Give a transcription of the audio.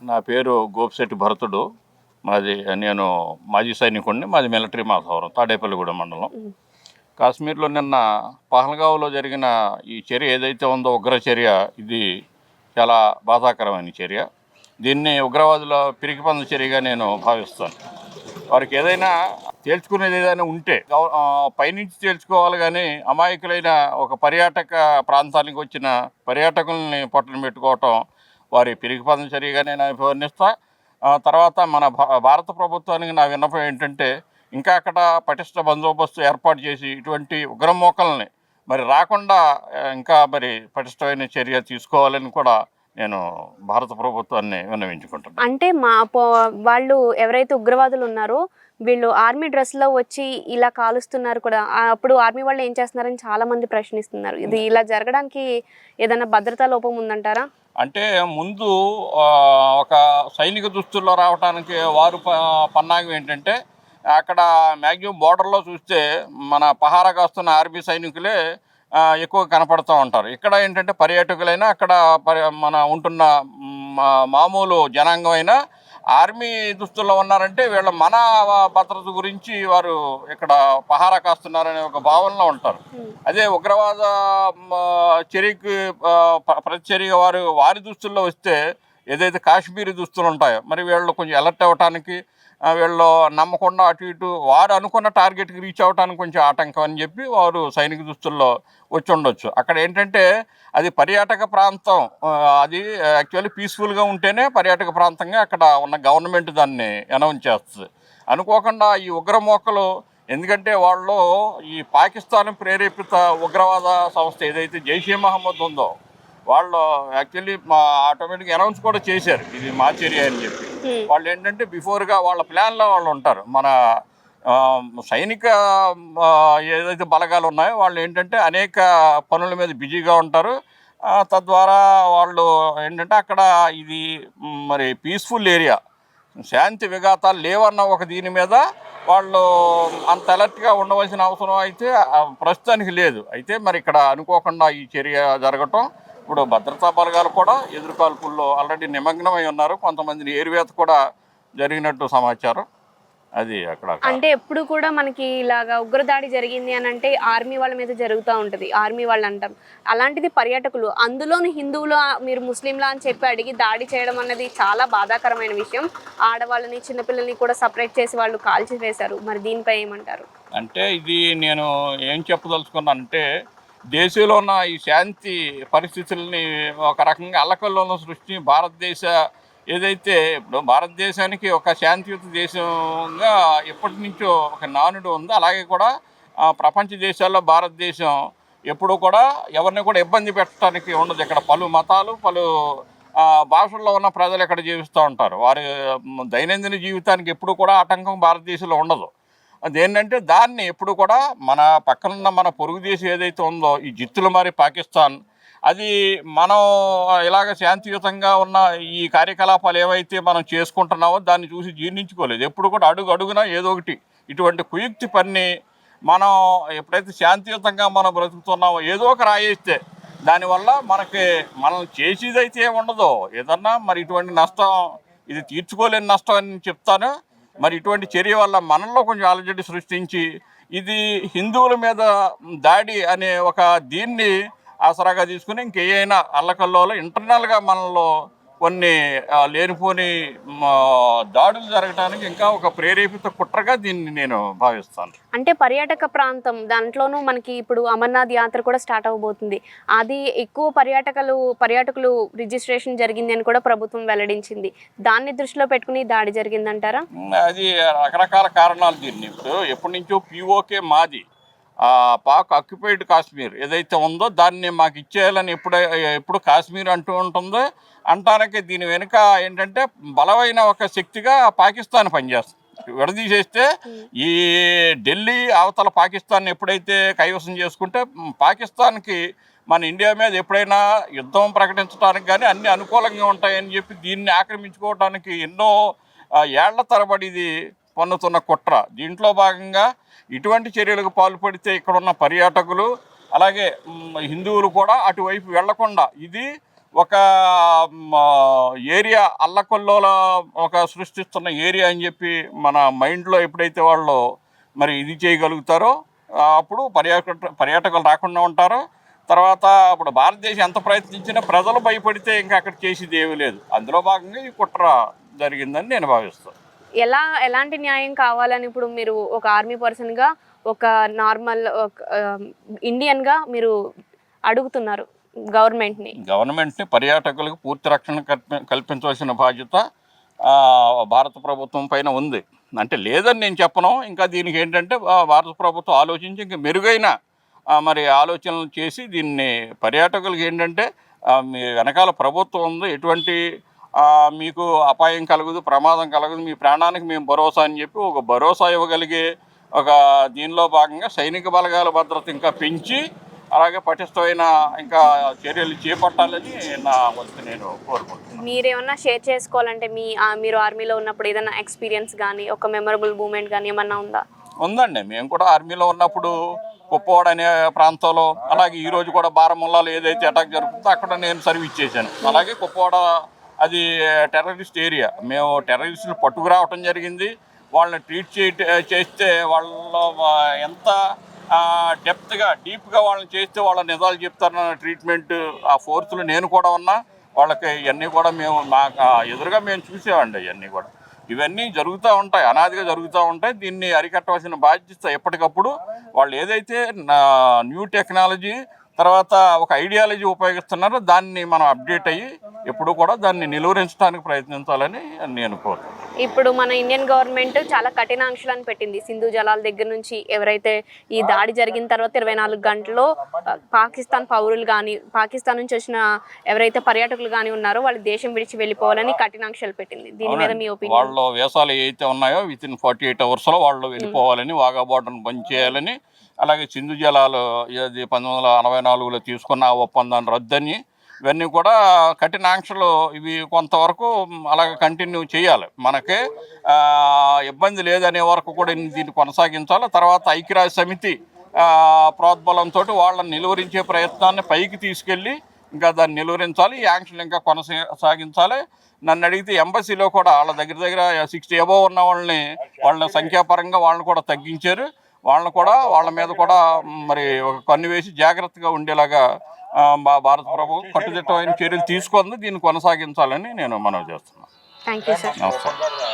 నా పేరు గోపిశెట్టి భరతుడు. మాది నేను మాజీ సైనికుడిని. మాది మిలిటరీ మాధవరం, తాడేపల్లిగూడెం మండలం. కాశ్మీర్లో నిన్న పహల్గావ్లో జరిగిన ఈ చర్య ఏదైతే ఉందో ఉగ్ర చర్య, ఇది చాలా బాధాకరమైన చర్య. దీన్ని ఉగ్రవాదుల పిరికిపంద చర్యగా నేను భావిస్తాను. వారికి ఏదైనా తేల్చుకునేది ఏదైనా ఉంటే పైనుంచి తేల్చుకోవాలి, కానీ అమాయకులైన ఒక పర్యాటక ప్రాంతానికి వచ్చిన పర్యాటకుల్ని పొట్టన పెట్టుకోవటం వారి పిరికిపంద చర్యగా నేను అభివర్ణిస్తా. తర్వాత మన భారత ప్రభుత్వానికి నా విన్నపం ఏంటంటే, ఇంకా అక్కడ పటిష్ట బందోబస్తు ఏర్పాటు చేసి ఇటువంటి ఉగ్రమూకల్ని మరి రాకుండా ఇంకా మరి పటిష్టమైన చర్య తీసుకోవాలని కూడా నేను భారత ప్రభుత్వాన్ని విన్నవించుకుంటున్నాను. అంటే వాళ్ళు ఎవరైతే ఉగ్రవాదులు ఉన్నారో వీళ్ళు ఆర్మీ డ్రెస్లో వచ్చి ఇలా కాలుస్తున్నారు కూడా. అప్పుడు ఆర్మీ వాళ్ళు ఏం చేస్తున్నారని చాలా మంది ప్రశ్నిస్తున్నారు. ఇది ఇలా జరగడానికి ఏదైనా భద్రతా లోపం ఉందంటారా? అంటే ముందు ఒక సైనిక దుస్తుల్లో రావడానికి వారు పన్నాగం ఏంటంటే, అక్కడ మ్యాక్సిమం బోర్డర్లో చూస్తే మన పహారా కాస్తున్న ఆర్మీ సైనికులే ఎక్కువ కనపడుతూ ఉంటారు. ఇక్కడ ఏంటంటే పర్యాటకులైనా అక్కడ మన ఉంటున్న మామూలు జనాంగం అయినా ఆర్మీ దుస్తుల్లో ఉన్నారంటే వీళ్ళ మన భద్రత గురించి వారు ఇక్కడ పహారా కాస్తున్నారనే ఒక భావనలో ఉంటారు. అదే ఉగ్రవాద చర్యకి ప్రతిచర్య వారి దుస్తుల్లో వస్తే ఏదైతే కాశ్మీరీ దుస్తులు ఉంటాయో మరి వీళ్ళు కొంచెం అలర్ట్ అవ్వటానికి, వీళ్ళు నమ్మకుండా అటు ఇటు వారు అనుకున్న టార్గెట్కి రీచ్ అవ్వడానికి కొంచెం ఆటంకం అని చెప్పి వారు సైనిక దుస్తుల్లో వచ్చి ఉండొచ్చు. అక్కడ ఏంటంటే అది పర్యాటక ప్రాంతం, అది యాక్చువల్లీ పీస్ఫుల్గా ఉంటేనే పర్యాటక ప్రాంతంగా అక్కడ ఉన్న గవర్నమెంట్ దాన్ని అనౌన్స్ చేస్తుంది. అనుకోకుండా ఈ ఉగ్రమూకలు, ఎందుకంటే వాళ్ళు ఈ పాకిస్తాన్ ప్రేరేపిత ఉగ్రవాద సంస్థ ఏదైతే జైషే మహమ్మద్ ఉందో వాళ్ళు యాక్చువల్లీ ఆటోమేటిక్గా అనౌన్స్ కూడా చేశారు ఇది మా చర్య అని చెప్పి. వాళ్ళు ఏంటంటే బిఫోర్గా వాళ్ళ ప్లాన్లో వాళ్ళు ఉంటారు. మన సైనిక ఏదైతే బలగాలు ఉన్నాయో వాళ్ళు ఏంటంటే అనేక పనుల మీద బిజీగా ఉంటారు. తద్వారా వాళ్ళు ఏంటంటే అక్కడ ఇది మరి పీస్ఫుల్ ఏరియా, శాంతి విఘాతాలు లేవన్న ఒక దీని మీద వాళ్ళు అంత అలర్ట్గా ఉండవలసిన అవసరం అయితే ప్రస్తుతానికి లేదు. అయితే మరి ఇక్కడ అనుకోకుండా ఈ చర్య జరగటం, ఇప్పుడు భద్రతా బలగాలు కూడా ఎదురుకాల్పుల్లో ఆల్రెడీ నిమగ్నమై ఉన్నారు. కొంతమందిని ఏరివేత కూడా జరిగినట్టు సమాచారం. అది అక్కడ అంటే ఎప్పుడు కూడా మనకి ఇలాగా ఉగ్రదాడి జరిగింది అని అంటే ఆర్మీ వాళ్ళ మీద జరుగుతూ ఉంటుంది, ఆర్మీ వాళ్ళు అంటాం. అలాంటిది పర్యాటకులు, అందులోని హిందువులు మీరు ముస్లింలా అని చెప్పి అడిగి దాడి చేయడం అన్నది చాలా బాధాకరమైన విషయం. ఆడవాళ్ళని చిన్నపిల్లల్ని కూడా సపరేట్ చేసి వాళ్ళు కాల్చి వేశారు. మరి దీనిపై ఏమంటారు? అంటే ఇది నేను ఏం చెప్పదలుచుకున్నానంటే, దేశంలో ఉన్న ఈ శాంతి పరిస్థితుల్ని ఒక రకంగా అల్లకల్లోన సృష్టి భారతదేశ ఏదైతే ఇప్పుడు భారతదేశానికి ఒక శాంతియుత దేశంగా ఎప్పటి నుంచో ఒక నానుడు ఉందో, అలాగే కూడా ప్రపంచ దేశాల్లో భారతదేశం ఎప్పుడూ కూడా ఎవరిని కూడా ఇబ్బంది పెట్టడానికి ఉండదు. ఇక్కడ పలు మతాలు, పలు భాషల్లో ఉన్న ప్రజలు ఇక్కడ జీవిస్తూ ఉంటారు. వారి దైనందిన జీవితానికి ఎప్పుడు కూడా ఆటంకం భారతదేశంలో ఉండదు. అదేంటంటే దాన్ని ఎప్పుడు కూడా మన పక్కనున్న మన పొరుగు దేశం ఏదైతే ఉందో ఈ జిత్తులు మరి పాకిస్తాన్, అది మనం ఇలాగ శాంతియుతంగా ఉన్న ఈ కార్యకలాపాలు ఏవైతే మనం చేసుకుంటున్నామో దాన్ని చూసి జీర్ణించుకోలేదు. ఎప్పుడు కూడా అడుగు అడుగునా ఏదో ఒకటి ఇటువంటి కుయుక్తి పని మనం ఎప్పుడైతే శాంతియుతంగా మనం బ్రతుకుతున్నామో ఏదో ఒక రాయేస్తే దానివల్ల మనం చేసేదైతే ఏముండదో, ఏదన్నా మరి ఇటువంటి నష్టం ఇది తీర్చుకోలేని నష్టం అని చెప్తాను. మరి ఇటువంటి చర్య వల్ల మనలో కొంచెం అలజడి సృష్టించి ఇది హిందువుల మీద దాడి అనే ఒక దీన్ని ఆసరాగా తీసుకుని ఇంకేమైనా అల్లకల్లోలో ఇంటర్నల్గా మనలో కొన్ని లేనిపోని దాడులు జరగడానికి ఇంకా ఒక ప్రేరేపిత కుట్రగా దీన్ని నేను భావిస్తాను. అంటే పర్యాటక ప్రాంతం, దాంట్లోనూ మనకి ఇప్పుడు అమర్నాథ్ యాత్ర కూడా స్టార్ట్ అవ్వబోతుంది. అది ఎక్కువ పర్యాటకులు రిజిస్ట్రేషన్ జరిగింది అని కూడా ప్రభుత్వం వెల్లడించింది. దాన్ని దృష్టిలో పెట్టుకుని దాడి జరిగిందంటారా? అది రకరకాల కారణాలు. దీన్ని ఇప్పుడు ఎప్పటి నుంచో పిఓకే మాది పాక్ ఆక్యుపైడ్ కాశ్మీర్ ఏదైతే ఉందో దాన్ని మాకు ఇచ్చేయాలని ఎప్పుడు కాశ్మీర్ అంటూ ఉంటుందో అంటానికి దీని వెనుక ఏంటంటే బలమైన ఒక శక్తిగా పాకిస్తాన్ పనిచేస్తుంది. విడదీసేస్తే ఈ ఢిల్లీ అవతల పాకిస్తాన్ ఎప్పుడైతే కైవసం చేసుకుంటే పాకిస్తాన్కి మన ఇండియా మీద ఎప్పుడైనా యుద్ధం ప్రకటించడానికి కానీ అన్ని అనుకూలంగా ఉంటాయని చెప్పి దీన్ని ఆక్రమించుకోవడానికి ఎన్నో ఏళ్ల తరబడి ఇది పన్నుతున్న కుట్ర. దీంట్లో భాగంగా ఇటువంటి చర్యలకు పాల్పడితే ఇక్కడున్న పర్యాటకులు అలాగే హిందువులు కూడా అటువైపు వెళ్లకుండా ఇది ఒక ఏరియా అల్లకొల్లోల ఒక సృష్టిస్తున్న ఏరియా అని చెప్పి మన మైండ్లో ఎప్పుడైతే వాళ్ళు మరి ఇది చేయగలుగుతారో అప్పుడు పర్యాటకులు రాకుండా ఉంటారో. తర్వాత ఇప్పుడు భారతదేశం ఎంత ప్రయత్నించినా ప్రజలు భయపడితే ఇంకా అక్కడ చేసేది ఏమీ లేదు. అందులో భాగంగా ఈ కుట్ర జరిగిందని నేను భావిస్తాను. ఎలాంటి న్యాయం కావాలని ఇప్పుడు మీరు ఒక ఆర్మీ పర్సన్గా, ఒక నార్మల్ ఇండియన్గా మీరు అడుగుతున్నారు గవర్నమెంట్ని? పర్యాటకులకు పూర్తి రక్షణ కల్పించవలసిన బాధ్యత భారత ప్రభుత్వం పైన ఉంది. అంటే లేదని నేను చెప్పను. ఇంకా దీనికి ఏంటంటే భారత ప్రభుత్వం ఆలోచించి ఇంకా మెరుగైన మరి ఆలోచనలు చేసి దీన్ని పర్యాటకులకి ఏంటంటే మీ వెనకాల ప్రభుత్వం ఉంది, ఎటువంటి మీకు అపాయం కలగదు, ప్రమాదం కలగదు, మీ ప్రాణానికి మేము భరోసా అని చెప్పి ఒక భరోసా ఇవ్వగలిగే ఒక దీనిలో భాగంగా సైనిక బలగాల భద్రత ఇంకా పెంచి అలాగే పటిష్టమైన ఇంకా చర్యలు చేపట్టాలని నా వంతు నేను కోరుకుంటున్నాను. మీరేమన్నా షేర్ చేసుకోవాలంటే మీరు ఆర్మీలో ఉన్నప్పుడు ఏదైనా ఎక్స్పీరియన్స్ కానీ, ఒక మెమరబుల్ మూమెంట్ కానీ ఏమన్నా ఉందా? ఉందండి. మేము కూడా ఆర్మీలో ఉన్నప్పుడు కుప్పవాడ అనే ప్రాంతంలో, అలాగే ఈరోజు కూడా బారాముల్లాలో ఏదైతే అటాక్ జరుగుతుందో అక్కడ నేను సర్వీస్ చేశాను. అలాగే కుప్పవాడ అది టెర్రరిస్ట్ ఏరియా. మేము టెర్రరిస్టులు పట్టుకురావటం జరిగింది. వాళ్ళని ట్రీట్ చేస్తే వాళ్ళ ఎంత డెప్త్గా డీప్గా వాళ్ళని చేస్తే వాళ్ళ నిజాలు చెప్తారన్న ట్రీట్మెంట్ ఆ ఫోర్స్లో నేను కూడా ఉన్నా. వాళ్ళకి ఇవన్నీ కూడా మేము ఎదురుగా మేము చూసామండి. ఇవన్నీ జరుగుతూ ఉంటాయి, అనాదిగా జరుగుతూ ఉంటాయి. దీన్ని అరికట్టవలసిన బాధ్యత ఎప్పటికప్పుడు వాళ్ళు ఏదైతే న్యూ టెక్నాలజీ తర్వాత ఒక ఐడియాలజీ ఉపయోగిస్తున్నారో దాన్ని మనం అప్డేట్ అయ్యి ఎప్పుడు కూడా దాన్ని నిలువరించడానికి ప్రయత్నించాలని నేను కోరుతున్నాను. ఇప్పుడు మన ఇండియన్ గవర్నమెంట్ చాలా కఠిన ఆంక్షలను పెట్టింది. సింధు జలాల దగ్గర నుంచి ఎవరైతే ఈ దాడి జరిగిన తర్వాత 24 గంటల్లో పాకిస్తాన్ పౌరులు కానీ, పాకిస్తాన్ నుంచి వచ్చిన ఎవరైతే పర్యాటకులు కానీ ఉన్నారో వాళ్ళు దేశం విడిచి వెళ్ళిపోవాలని కఠిన ఆంక్షలు పెట్టింది. దీని మీద మీ ఒపీనియన్? వాళ్ళ వేసాలు ఏవైతే ఉన్నాయో వితిన్ 48 అవర్స్లో వాళ్ళు వెళ్ళిపోవాలని, వాఘా బార్డర్ను బంద్ చేయాలని, అలాగే సింధు జలాలు 1984లో తీసుకున్న ఆ ఒప్పందాన్ని రద్దని, ఇవన్నీ కూడా కఠిన ఆంక్షలు. ఇవి కొంతవరకు అలాగే కంటిన్యూ చేయాలి. మనకే ఇబ్బంది లేదనే వరకు కూడా దీన్ని కొనసాగించాలి. తర్వాత ఐక్యరాజ్య సమితి ప్రోద్బలంతో వాళ్ళని నిలువరించే ప్రయత్నాన్ని పైకి తీసుకెళ్ళి ఇంకా దాన్ని నిలువరించాలి. ఈ ఆంక్షలు ఇంకా కొనసాగించాలి. నన్ను అడిగితే ఎంబసీలో కూడా వాళ్ళ దగ్గర 60 అబోవ్ ఉన్న వాళ్ళని సంఖ్యాపరంగా వాళ్ళని కూడా తగ్గించారు. వాళ్ళ మీద కూడా మరి ఒక కన్ను వేసి జాగ్రత్తగా ఉండేలాగా భారత ప్రభుత్వం కట్టుదిట్టమైన చర్యలు తీసుకుంది. దీన్ని కొనసాగించాలని నేను మనవి చేస్తున్నాను. Thank you sir. నమస్కారం.